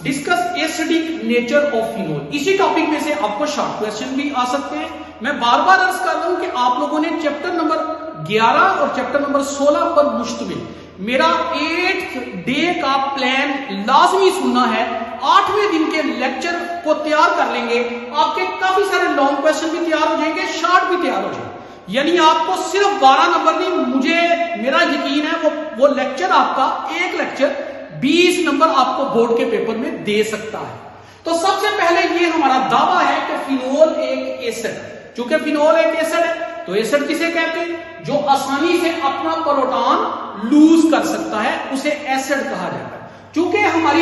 discuss acidic nature of phenol. इसी टॉपिक में से आपको शॉर्ट क्वेश्चन भी आ सकते हैं। मैं बार बार अर्ज कर रहा हूं कि आप लोगों ने चैप्टर नंबर 11 और चैप्टर नंबर 16 पर मुश्तमिल मेरा 8th डे का प्लान लाजमी सुनना है। 8वें दिन के लेक्चर को तैयार कर लेंगे, आपके काफी सारे लॉन्ग क्वेश्चन भी तैयार हो जाएंगे, शॉर्ट भी तैयार हो जाएंगे। यानी आपको सिर्फ 12 नंबर नहीं, मुझे मेरा यकीन है वो लेक्चर आपका, एक लेक्चर 20 नंबर आपको बोर्ड के पेपर में दे सकता है। तो सबसे पहले ये हमारा दावा है कि फिनोल एक एसिड, चूंकि फिनोल एक एसिड है तो एसिड किसे कहते हैं? जो आसानी से अपना प्रोटॉन लूज कर सकता है उसे एसिड कहा जाता है। चूंकि हमारा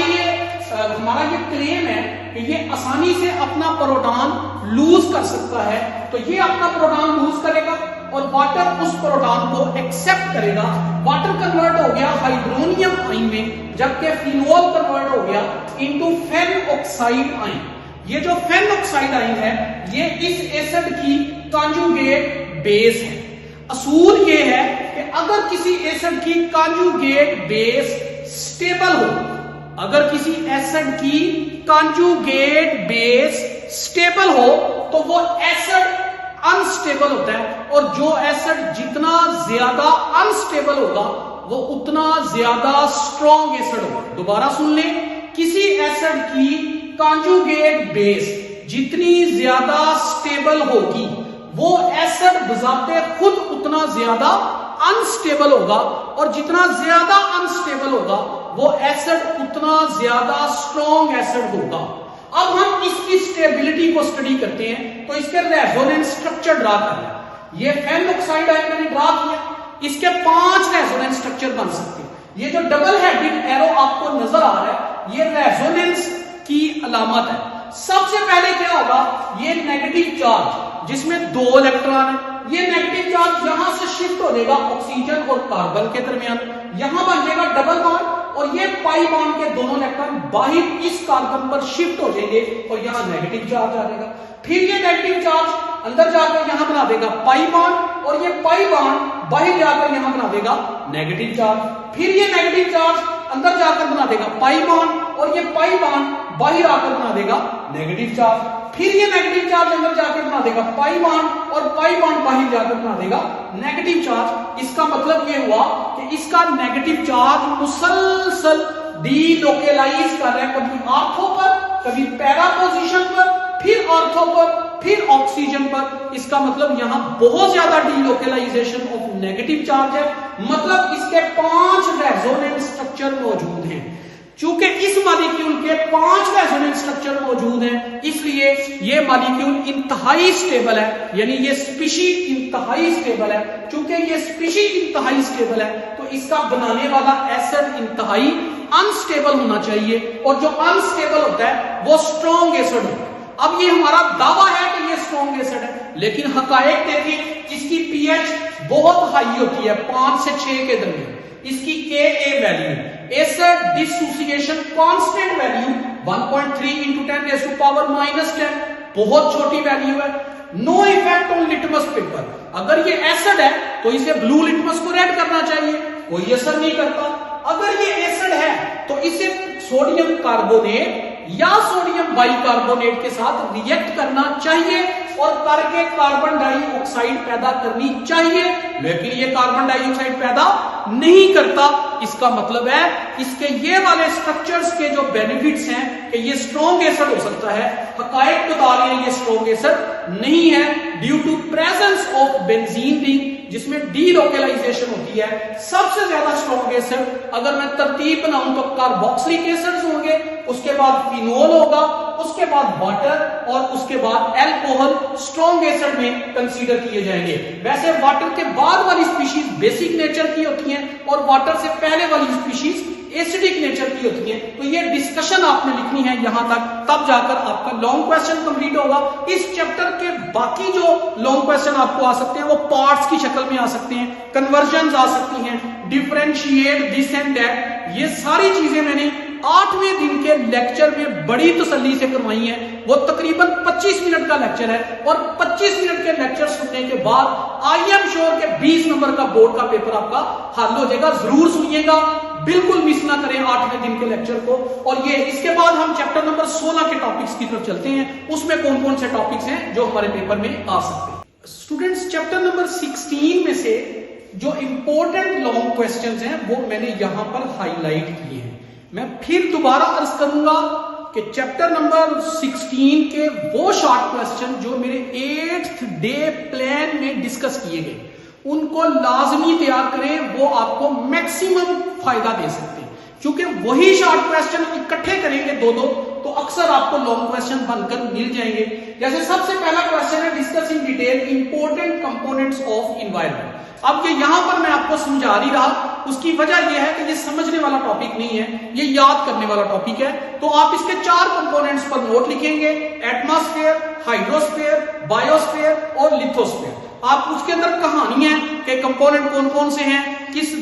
ये क्लेम है कि ये आसानी से अपना प्रोटॉन लूज कर सकता है, तो ये अपना प्रोटॉन लूज करेगा और वाटर उस प्रोटॉन को एक्सेप्ट करेगा। वाटर कन्वर्ट हो गया हाइड्रोनियम आयन में, जबकि फिनोल कन्वर्ट हो गया इनटू फेन ऑक्साइड आयन। ये जो फेन ऑक्साइड आयन है ये इस एसिड की कॉन्जुगेट बेस है। असूल ये है कि अगर किसी एसिड की कॉन्जुगेट बेस स्टेबल हो, अगर किसी एसिड की कॉन्जुगेट बेस स्टेबल हो तो वो एसिड अनस्टेबल होता है, और जो एसिड जितना ज्यादा अनस्टेबल होगा वो उतना ज्यादा स्ट्रॉन्ग एसिड होगा। दोबारा सुन लें, किसी एसिड की कॉन्जुगेट बेस जितनी ज्यादा स्टेबल होगी वो एसिड बजाते खुद उतना ज्यादा अनस्टेबल होगा, और जितना ज्यादा अनस्टेबल होगा वो एसिड उतना ज्यादा स्ट्रॉन्ग एसिड होगा। अब हम इसकी स्टेबिलिटी को स्टडी करते हैं, तो इसके रेजोनेंस स्ट्रक्चर ड्रा कर रहे हैं। ये फेन ऑक्साइड है, मैंने ड्रा किया, इसके 5 रेजोनेंस स्ट्रक्चर बन सकते हैं। ये जो डबल हेडेड एरो आपको नजर आ रहा है, ये रेजोनेंस की अलामत है। सबसे पहले क्या होगा, ये नेगेटिव चार्ज जिसमें 2 इलेक्ट्रॉन है, ये नेगेटिव चार्ज यहां से शिफ्ट हो जाएगा ऑक्सीजन और कार्बन के दरमियान, यहां बन जाएगा डबल बॉन्ड, और ये पाई बॉन्ड के दोनों इलेक्ट्रॉन बाहर इस कार्बन पर शिफ्ट हो जाएंगे और यहां नेगेटिव चार्ज आ जाएगा। फिर ये नेगेटिव चार्ज अंदर जाकर यहां बना देगा पाई बॉन्ड, और ये पाई बॉन्ड बाहर जाकर यहां बना देगा नेगेटिव चार्ज। फिर ये नेगेटिव चार्ज अंदर जाकर बना देगा पाई बॉन्ड, और ये पाई बॉन्ड बाहर आकर बना देगा नेगेटिव चार्ज। फिर ये नेगेटिव चार्ज अंदर जाकर बना देगा पाई बॉन्ड, और पाई बॉन्ड बाहर जाकर बना देगा नेगेटिव चार्ज। इसका मतलब ये हुआ कि इसका नेगेटिव चार्ज मुसलसल डीलोकेलाइज कर रहा है, कभी आर्थो पर, कभी पैरा पोजीशन पर, फिर आर्थो पर, फिर ऑक्सीजन पर। इसका मतलब यहां बहुत ज्यादा डीलोकेलाइजेशन ऑफ नेगेटिव चार्ज है, मतलब इसके 5 रेजोनेंस स्ट्रक्चर मौजूद हैं। चूंकि इस मॉलिक्यूल के 5 रेजोनेंस स्ट्रक्चर मौजूद हैं, इसलिए ये मॉलिक्यूल इंतहाई स्टेबल है, यानी ये स्पीशीज इंतहाई स्टेबल है। चूंकि ये स्पीशीज इंतहाई स्टेबल है, तो इसका बनाने वाला एसिड इंतहाई अनस्टेबल होना चाहिए, और जो अनस्टेबल होता है वो स्ट्रॉन्ग एसिड होता है। अब ये हमारा दावा है कि ये स्ट्रॉन्ग एसिड है, लेकिन हकायक देखिए, इसकी पीएच बहुत हाई होती है, 5 से 6 के दरमियान। इसकी Ka value, acid dissociation constant value 1.3 × 10⁻⁻10, बहुत छोटी वैल्यू है। No effect on litmus paper, अगर ये एसिड है तो इसे ब्लू लिटमस को रेड करना चाहिए, कोई असर नहीं करता। अगर ये एसिड है तो इसे सोडियम कार्बोनेट या सोडियम बाइकार्बोनेट के साथ रिएक्ट करना चाहिए और करके कार्बन डाइऑक्साइड पैदा करनी चाहिए, लेकिन ये कार्बन डाइऑक्साइड पैदा नहीं करता। इसका मतलब है इसके ये वाले स्ट्रक्चर्स के जो बेनिफिट्स हैं कि ये स्ट्रॉन्ग एसिड हो सकता है, हकायक बता रहे हैं ये स्ट्रॉन्ग एसिड नहीं है, due to presence of benzene ring, जिसमें डीलोकेलाइजेशन होती है। सबसे ज्यादा स्ट्रॉन्ग एसिड अगर मैं तरतीब बनाऊं तो कार्बोक्सिलिक एसिड्स होंगे, उसके बाद फिनोल होगा, उसके बाद वाटर, और उसके बाद अल्कोहल स्ट्रॉन्ग एसिड में कंसीडर किए जाएंगे। वैसे वाटर के बाद वाली स्पीशीज बेसिक नेचर की होती हैं और वाटर से पहले वाली स्पीशीज एसिडिक नेचर की होती है। तो ये डिस्कशन आपने लिखनी है यहां तक, तब जाकर आपका लॉन्ग क्वेश्चन कंप्लीट होगा। इस चैप्टर के बाकी जो लॉन्ग क्वेश्चन आपको आ सकते हैं वो पार्ट्स की शक्ल में आ सकते हैं, कन्वर्जन आ सकती हैं, डिफरेंशिएट दिस एंड दैट, ये सारी चीजें मैंने 8वें दिन के लेक्चर में बड़ी तसल्ली से करवाई है। वो तकरीबन 25 मिनट का लेक्चर है, और 25 मिनट के लेक्चर सुनने के बाद आई एम श्योर के 20 नंबर का बोर्ड का पेपर आपका हल हो जाएगा। जरूर सुनिएगा, बिल्कुल मिस ना करें 8वें दिन के लेक्चर को। और ये इसके बाद हम चैप्टर नंबर 16 के टॉपिक्स की तरफ चलते हैं, उसमें कौन कौन से टॉपिक्स हैं जो हमारे पेपर में आ सकते हैं। स्टूडेंट्स, चैप्टर नंबर 16 में से जो इंपॉर्टेंट लॉन्ग क्वेश्चंस हैं वो मैंने यहां पर हाईलाइट किए हैं। मैं फिर दोबारा अर्ज करूंगा कि चैप्टर नंबर 16 के वो शॉर्ट क्वेश्चन जो मेरे 8th डे प्लान में डिस्कस किए गए, उनको लाजमी तैयार करें, वो आपको मैक्सिमम फायदा दे सकते हैं। क्योंकि वही शॉर्ट क्वेश्चन इकट्ठे करेंगे दो तो अक्सर आपको लॉन्ग क्वेश्चन बनकर मिल जाएंगे। जैसे सबसे पहला क्वेश्चन है discuss in detail important components of environment. अब ये यहां पर मैं आपको समझा नहीं रहा, उसकी वजह यह है कि ये समझने वाला टॉपिक नहीं है, ये याद करने वाला टॉपिक है। तो आप इसके 4 कंपोनेंट्स पर नोट लिखेंगे, एटमॉस्फेयर, हाइड्रोस्फेयर, बायोस्फेयर और लिथोस्फेयर। आप उसके अंदर कहानी है कि कंपोनेंट कौन कौन से हैं, किस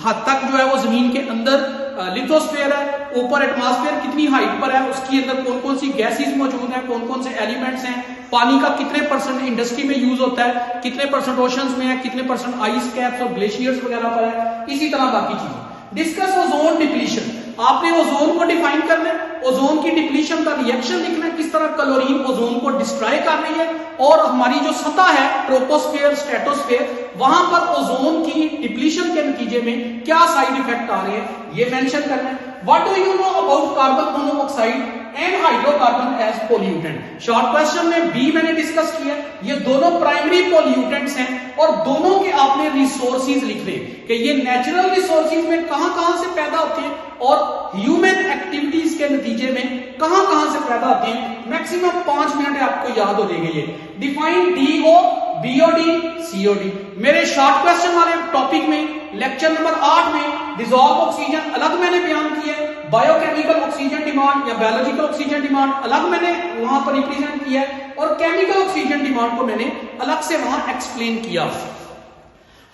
हद तक जो है वो जमीन के अंदर लिथोस्फेयर है, ऊपर एटमॉस्फेयर कितनी हाइट पर है, उसके अंदर कौन कौन सी गैसेस मौजूद हैं, कौन कौन से एलिमेंट्स हैं, पानी का कितने % इंडस्ट्री में यूज होता है, कितने % ओशंस में है, कितने % आइस कैप्स और ग्लेशियर्स वगैरह पर है, इसी तरह बाकी चीजें। डिस्कस ओजोन डिप्लीशन, आपने ओजोन को डिफाइन करना है, ओजोन की डिप्लीशन का रिएक्शन लिखना है, किस तरह क्लोरीन ओजोन को डिस्ट्रॉय कर रही है, और हमारी जो सतह है ट्रोपोस्फेयर, स्ट्रेटोस्फेयर, वहां पर ओजोन की डिप्लीशन के नतीजे में क्या साइड इफेक्ट आ रहे हैं, ये मेंशन करना है। What do you know about carbon monoxide and hydrocarbon as pollutant. Short question में बी मैंने डिस्कस किया, ये दोनों प्राइमरी पोल्यूटेंट्स हैं और दोनों के आपने रिसोर्सेज लिख रहे कि ये नेचुरल रिसोर्सेज में कहां से पैदा होते हैं और ह्यूमन एक्टिविटीज के नतीजे में कहां से पैदा होते हैं। मैक्सिमम 5 मिनट आपको याद हो जाएंगे ये। Define DO, BOD, COD. मेरे शॉर्ट क्वेश्चन वाले टॉपिक में लेक्चर नंबर 8 में डिसॉल्व ऑक्सीजन अलग मैंने बयान किया है, बायोकेमिकल ऑक्सीजन डिमांड या बायोलॉजिकल ऑक्सीजन डिमांड अलग मैंने वहां पर रिप्रेजेंट किया है और केमिकल ऑक्सीजन डिमांड को मैंने अलग से वहां एक्सप्लेन किया।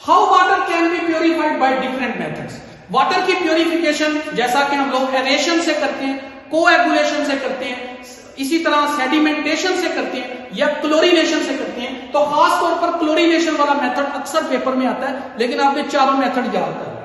How water can be purified by different methods. Water की प्योरिफिकेशन जैसा कि हम लोग एरेशन से करते हैं, कोएगुलेशन से करते हैं, इसी तरह सेडिमेंटेशन से करते हैं या क्लोरीनेशन से करते हैं। तो खास तौर पर क्लोरीनेशन वाला मेथड अक्सर पेपर में आता है, लेकिन आपने चारों मेथड याद करना।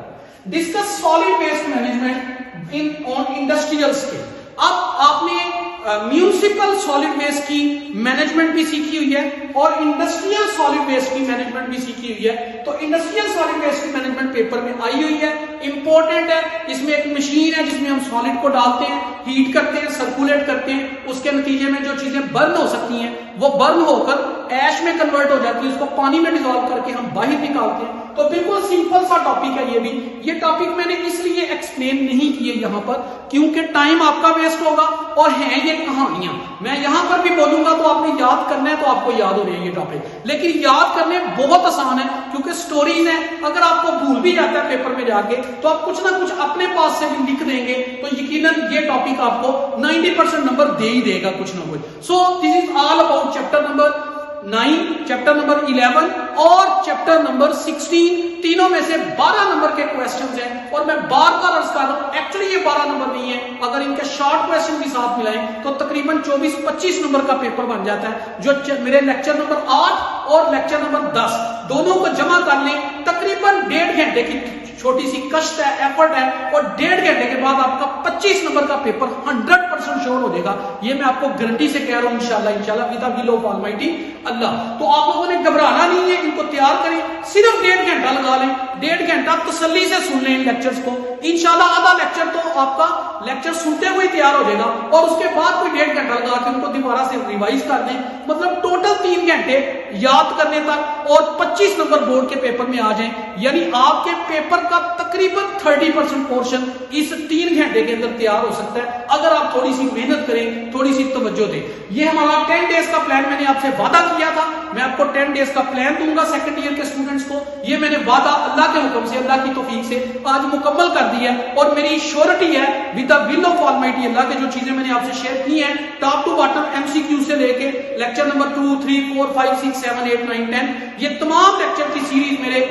Discuss solid waste management in on industrial scale. अब आपने म्यूनिसिपल सॉलिड वेस्ट की मैनेजमेंट भी सीखी हुई है और इंडस्ट्रियल सॉलिड वेस्ट की मैनेजमेंट भी सीखी हुई है। तो इंडस्ट्रियल सॉलिड वेस्ट की मैनेजमेंट पेपर में आई हुई है, इंपॉर्टेंट है। इसमें एक मशीन है जिसमें हम सॉलिड को डालते हैं, हीट करते हैं, सर्कुलेट करते हैं, उसके नतीजे में जो चीजें बर्न हो सकती हैं वो बर्न होकर ऐश में कन्वर्ट हो जाती है, उसको पानी में डिसॉल्व करके हम बाहर निकालते हैं। तो बिल्कुल सिंपल सा टॉपिक है ये भी। ये टॉपिक मैंने इसलिए एक्सप्लेन नहीं किए यहां पर क्योंकि टाइम आपका वेस्ट होगा और है ये कहानियां। मैं यहां पर भी बोलूंगा तो आपने याद करना है तो आपको याद हो रही है ये टॉपिक, लेकिन याद करने बहुत आसान है क्योंकि स्टोरीज है। अगर आपको भूल भी जाता है पेपर में जाके तो आप कुछ ना कुछ अपने पास से भी लिख देंगे तो यकीनन ये टॉपिक आपको 90% नंबर दे ही देगा कुछ ना कुछ। So this is all about chapter number 9, chapter number 11 और चैप्टर नंबर 16। तीनों में से 12 नंबर के क्वेश्चंस हैं और मैं बार बार अर्ज कर रहा हूं एक्चुअली ये 12 नंबर नहीं है, अगर इनके शॉर्ट क्वेश्चन भी साथ मिलाएं तो तकरीबन 24-25 नंबर का पेपर बन जाता है। जो मेरे लेक्चर नंबर 8 और लेक्चर नंबर 10 दोनों को जमा कर लें, तकरीबन 1.5 घंटे की छोटी सी कष्ट है, एफर्ट है और 1.5 घंटे के बाद आपका 25 नंबर का पेपर 100% श्योर हो जाएगा। ये मैं आपको गारंटी से कह रहा हूं इंशाल्लाह with the will of almighty Allah. तो आप लोगों ने घबराना नहीं है, इनको तैयार करें, सिर्फ 1.5 घंटा लगा लें, 1.5 घंटा तसल्ली से सुन लें इन लेक्चर्स को। इंशाल्लाह आधा लेक्चर तो आपका लेक्चर सुनते हुए तैयार हो जाएगा और उसके बाद कोई 1.5 घंटा लगा के उनको दोबारा से रिवाइज कर दें, मतलब टोटल 3 घंटे याद करने तक और 25 नंबर बोर्ड के पेपर में आ जाएं। यानी आपके पेपर का तकरीबन 30% पोर्शन इस 3 घंटे के अंदर तैयार हो सकता है अगर आप थोड़ी सी मेहनत करें, थोड़ी सी तवज्जो दें। ये हमारा 10 डेज का प्लान मैंने आपसे वादा किया था, मैं आपको 10 डेज का प्लान दूंगा सेकंड ईयर के स्टूडेंट्स को। ये मैंने वादा अल्लाह के हुक्म से, अल्लाह की तौफीक से आज मुकम्मल कर दिया है और मेरी श्योरिटी है with the will of almighty Allah के जो चीजें मैंने आपसे शेयर की हैं टॉप टू बॉटम एमसीक्यू से लेके लेक्चर नंबर 2, 3, 4, 5, 6, 7, 8, 9, 10 ये तमाम लेक्चर की सीरीज मेरे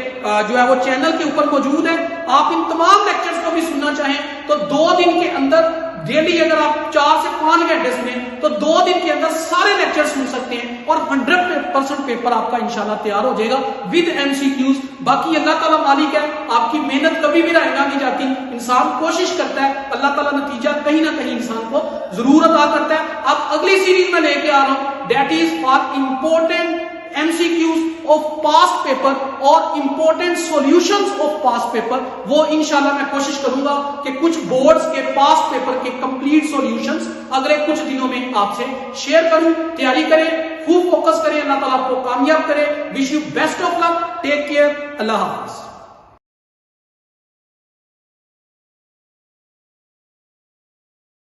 जो है वो चैनल के ऊपर मौजूद है। आप इन तमाम लेक्चर्स को भी सुनना चाहें तो 2 दिन के अंदर डेली अगर आप 4 से 5 घंटे सुने तो 2 दिन के अंदर सारे लेक्चर सुन सकते हैं और 100% पेपर आपका इंशाल्लाह तैयार हो जाएगा विद एमसीक्यूज। बाकी अल्लाह ताला मालिक है, आपकी मेहनत कभी भी रहेगा नहीं जाती, इंसान कोशिश करता है, अल्लाह ताला नतीजा कहीं ना कहीं इंसान को जरूर अता करता है। अब अगली सीरीज में लेके आ रहा हूं that is for important MCQs of past paper और important solutions of past paper. वो इंशाल्लाह मैं कोशिश करूंगा कि कुछ बोर्ड्स के पास्ट पेपर के कंप्लीट सॉल्यूशंस अगले कुछ दिनों में आपसे शेयर करूं। तैयारी करें, खूब फोकस करें, अल्लाह ताला आपको कामयाब करे। Wish you best of luck, take care, अल्लाह हाफिज।